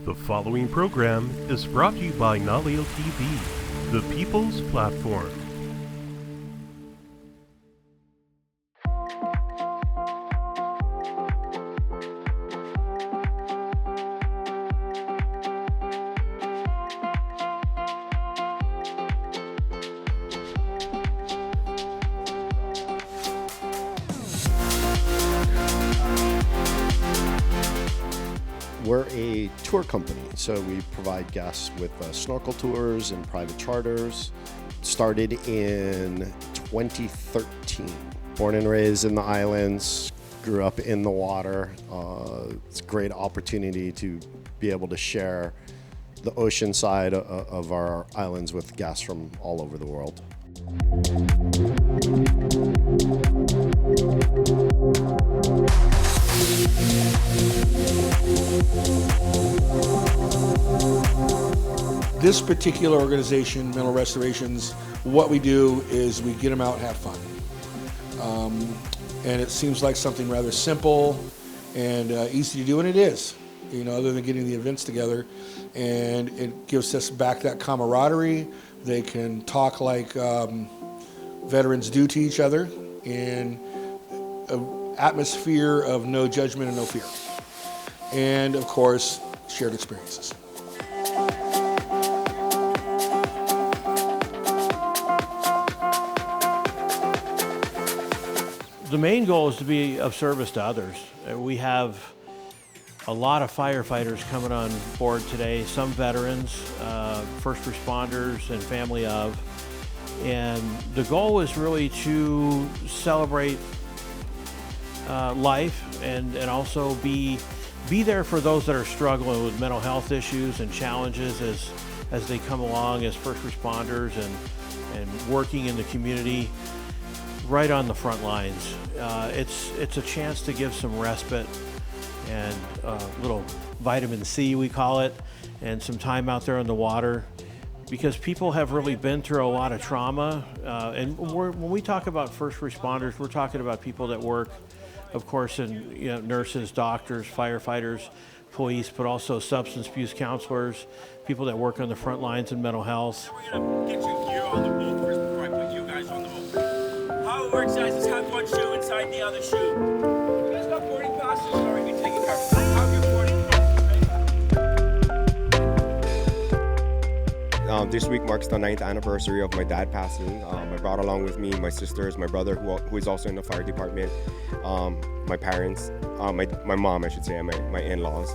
The following program is brought to you by Naleo TV, the people's platform. We're a tour company, so we provide guests with snorkel tours and private charters. Started in 2013. Born and raised in the islands, grew up in the water. It's a great opportunity to be able to share the ocean side of our islands with guests from all over the world. This particular organization, Mental Restorations, what we do is we get them out and have fun. And it seems like something rather simple and easy to do, and it is, other than getting the events together. And it gives us back that camaraderie. They can talk like veterans do to each other in an atmosphere of no judgment and no fear. And of course, shared experiences. The main goal is to be of service to others. We have a lot of firefighters coming on board today, some veterans, first responders, and family of. And the goal is really to celebrate life and also be there for those that are struggling with mental health issues and challenges as they come along as first responders and working in the community right on the front lines. It's a chance to give some respite and a little vitamin C, we call it, and some time out there in the water, because people have really been through a lot of trauma. And when we talk about first responders, we're talking about people that work, of course, in nurses, doctors, firefighters, police, but also substance abuse counselors, people that work on the front lines in mental health. We're gonna get your gear on the boat first before I put you guys on the boat. How it works, guys, is have one shoe inside the other shoe. You guys got boarding passes? Sorry, we're taking care of it. Have your boarding passes. This week marks the 9th anniversary of my dad passing. I brought along with me my sisters, my brother, who is also in the fire department, my parents, my mom, I should say, and my in-laws.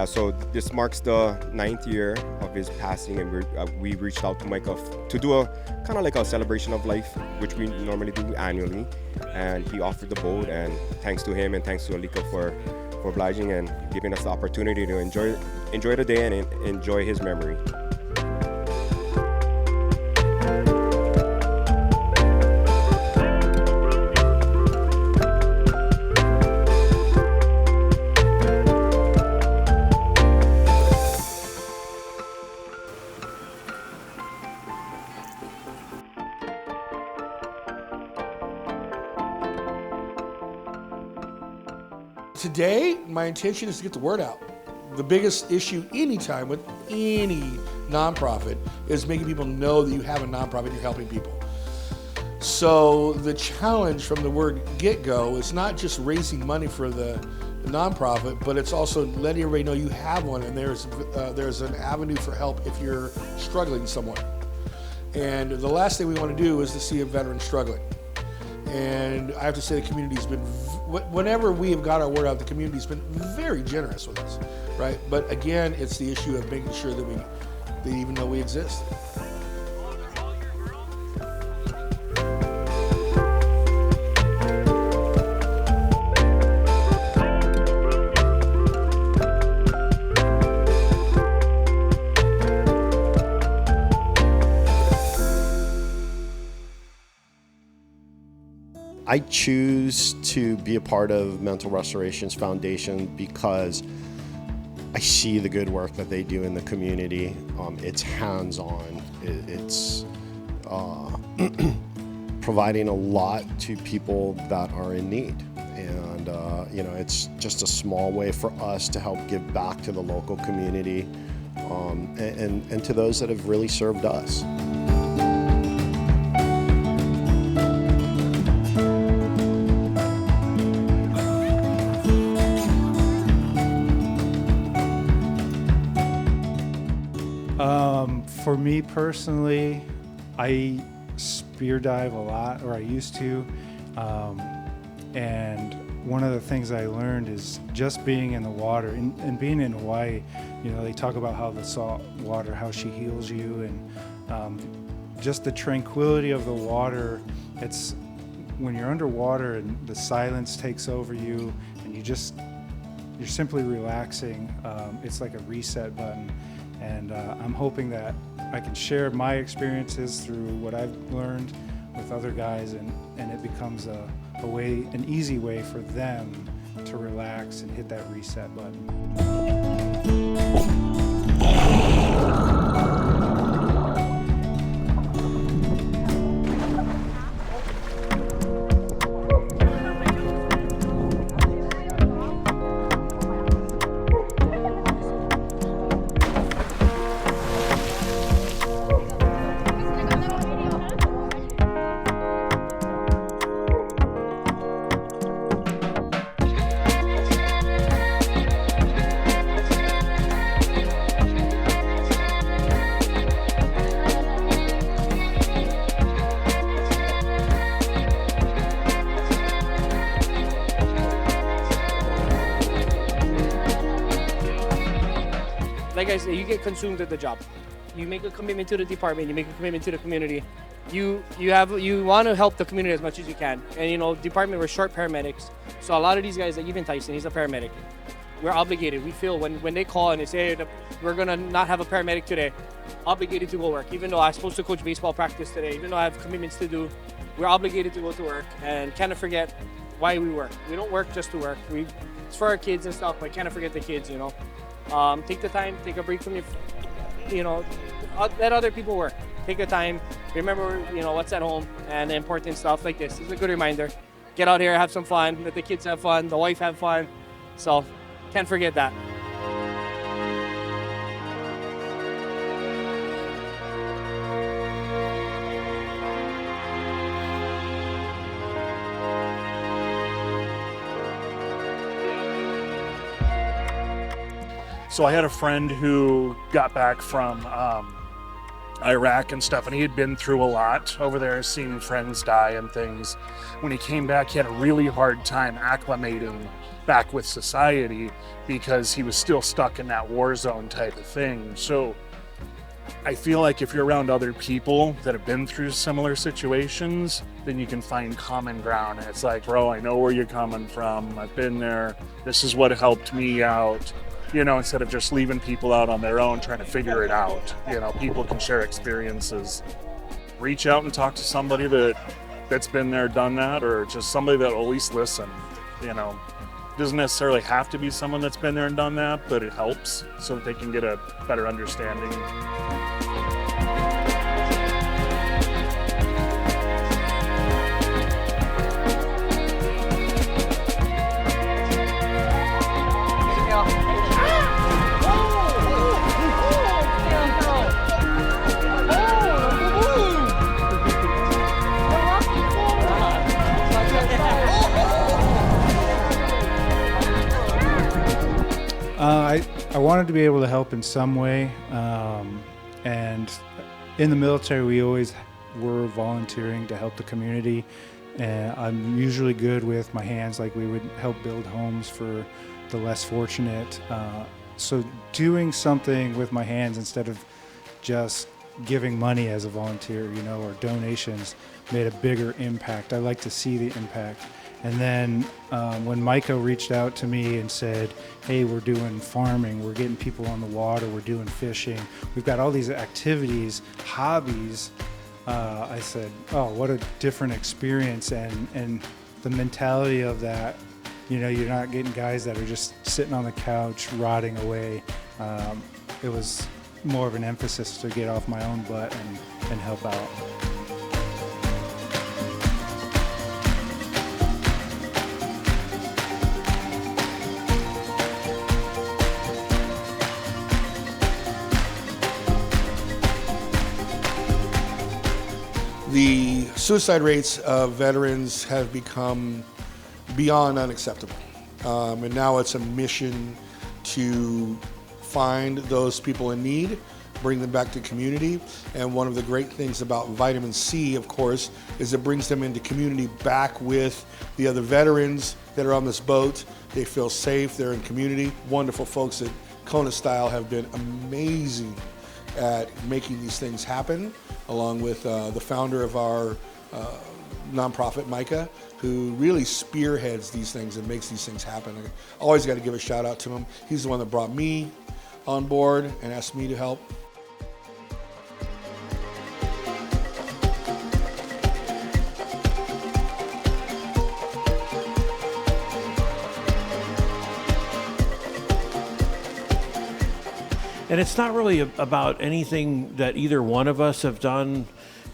So this marks the 9th year of his passing, and we reached out to Mike to do a kind of like a celebration of life, which we normally do annually. And he offered the boat, and thanks to him and thanks to Alika for obliging and giving us the opportunity to enjoy the day and enjoy his memory. Today, my intention is to get the word out. The biggest issue anytime with any nonprofit is making people know that you have a nonprofit and you're helping people. So the challenge from the word get-go is not just raising money for the nonprofit, but it's also letting everybody know you have one, and there's an avenue for help if you're struggling somewhere. And the last thing we want to do is to see a veteran struggling. And I have to say the community's been, whenever we have got our word out, the community's been very generous with us, right? But again, it's the issue of making sure that they even know we exist. I choose to be a part of Mental Restorations Foundation because I see the good work that they do in the community. It's hands-on. It's providing a lot to people that are in need. And and it's just a small way for us to help give back to the local community, and to those that have really served us. For me personally, I spear dive a lot, or I used to, and one of the things I learned is just being in the water, and being in Hawaii, they talk about how the salt water, how she heals you, and just the tranquility of the water. It's when you're underwater and the silence takes over you, and you're simply relaxing. It's like a reset button. And I'm hoping that I can share my experiences through what I've learned with other guys, and it becomes an easy way for them to relax and hit that reset button. Like I said, you get consumed with the job. You make a commitment to the department, you make a commitment to the community. You want to help the community as much as you can. And department, we're short paramedics. So a lot of these guys, like even Tyson, he's a paramedic. We're obligated. We feel when they call and they say, hey, we're gonna not have a paramedic today, obligated to go work. Even though I'm supposed to coach baseball practice today, even though I have commitments to do, we're obligated to go to work and kind of forget why we work. We don't work just to work. It's for our kids and stuff, but kind of forget the kids, Take the time, take a break from let other people work. Take the time, remember, what's at home, and the important stuff like this. It's a good reminder. Get out here, have some fun, let the kids have fun, the wife have fun. So, can't forget that. So I had a friend who got back from Iraq and stuff, and he had been through a lot over there, seeing friends die and things. When he came back, he had a really hard time acclimating back with society because he was still stuck in that war zone type of thing. So I feel like if you're around other people that have been through similar situations, then you can find common ground. And it's like, bro, I know where you're coming from. I've been there. This is what helped me out. Instead of just leaving people out on their own trying to figure it out. People can share experiences. Reach out and talk to somebody that's been there, done that, or just somebody that'll at least listen. It doesn't necessarily have to be someone that's been there and done that, but it helps so that they can get a better understanding. I wanted to be able to help in some way, and in the military we always were volunteering to help the community, and I'm usually good with my hands. Like we would help build homes for the less fortunate, so doing something with my hands instead of just giving money as a volunteer, or donations, made a bigger impact. I like to see the impact. And then when Micah reached out to me and said, hey, we're doing farming, we're getting people on the water, we're doing fishing, we've got all these activities, hobbies, I said, oh, what a different experience. And the mentality of that, you're not getting guys that are just sitting on the couch rotting away. It was more of an emphasis to get off my own butt and help out. The suicide rates of veterans have become beyond unacceptable. And now it's a mission to find those people in need, bring them back to community. And one of the great things about vitamin C, of course, is it brings them into community back with the other veterans that are on this boat. They feel safe, they're in community. Wonderful folks at Kona Style have been amazing at making these things happen, along with the founder of our nonprofit, Micah, who really spearheads these things and makes these things happen. I always got to give a shout out to him. He's the one that brought me on board and asked me to help. And it's not really about anything that either one of us have done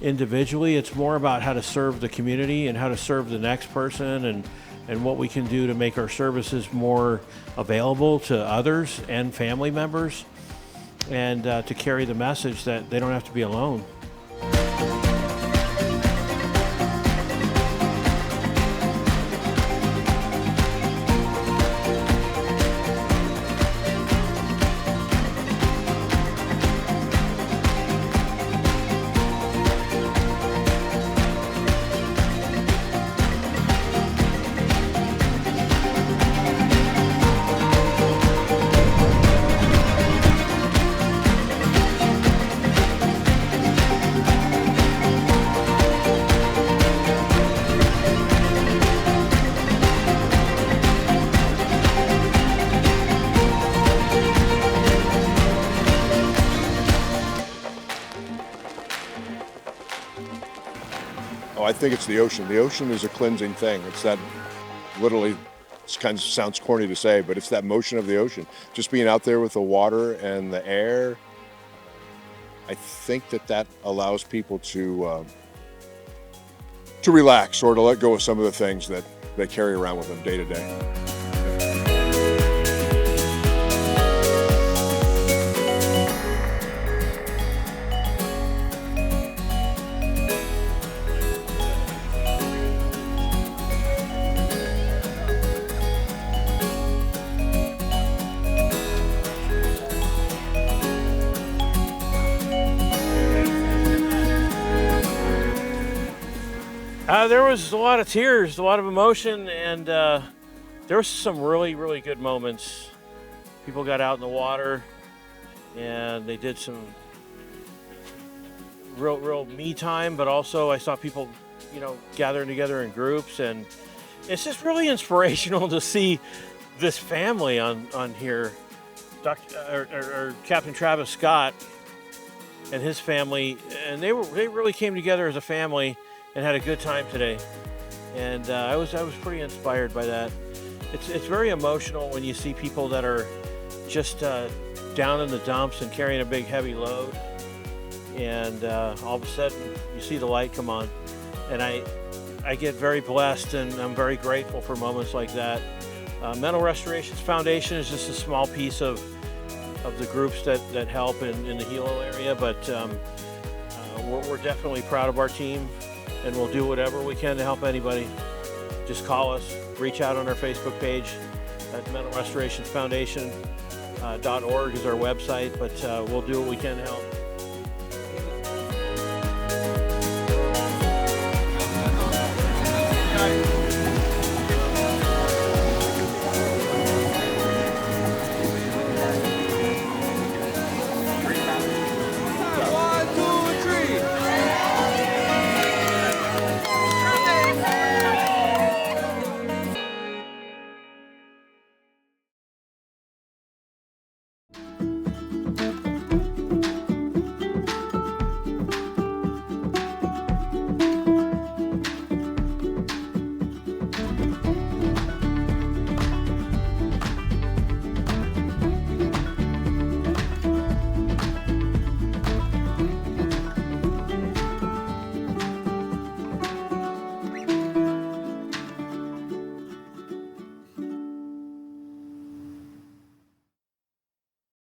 individually. It's more about how to serve the community and how to serve the next person, and what we can do to make our services more available to others and family members, and to carry the message that they don't have to be alone. Oh, I think it's the ocean. The ocean is a cleansing thing. It's that, literally, it kind of sounds corny to say, but it's that motion of the ocean. Just being out there with the water and the air, I think that allows people to relax, or to let go of some of the things that they carry around with them day to day. There was a lot of tears, a lot of emotion, and there were some really, really good moments. People got out in the water, and they did some real me time, but also I saw people, gathering together in groups, and it's just really inspirational to see this family on here. Captain Travis Scott and his family, and they really came together as a family and had a good time today, and I was pretty inspired by that. It's very emotional when you see people that are just down in the dumps and carrying a big heavy load, and all of a sudden you see the light come on, and I get very blessed, and I'm very grateful for moments like that. Mental Restorations Foundation is just a small piece of the groups that help in the Hilo area, but we're definitely proud of our team, and we'll do whatever we can to help anybody. Just call us, reach out on our Facebook page at Mental Restorations Foundation.org is our website, but we'll do what we can to help.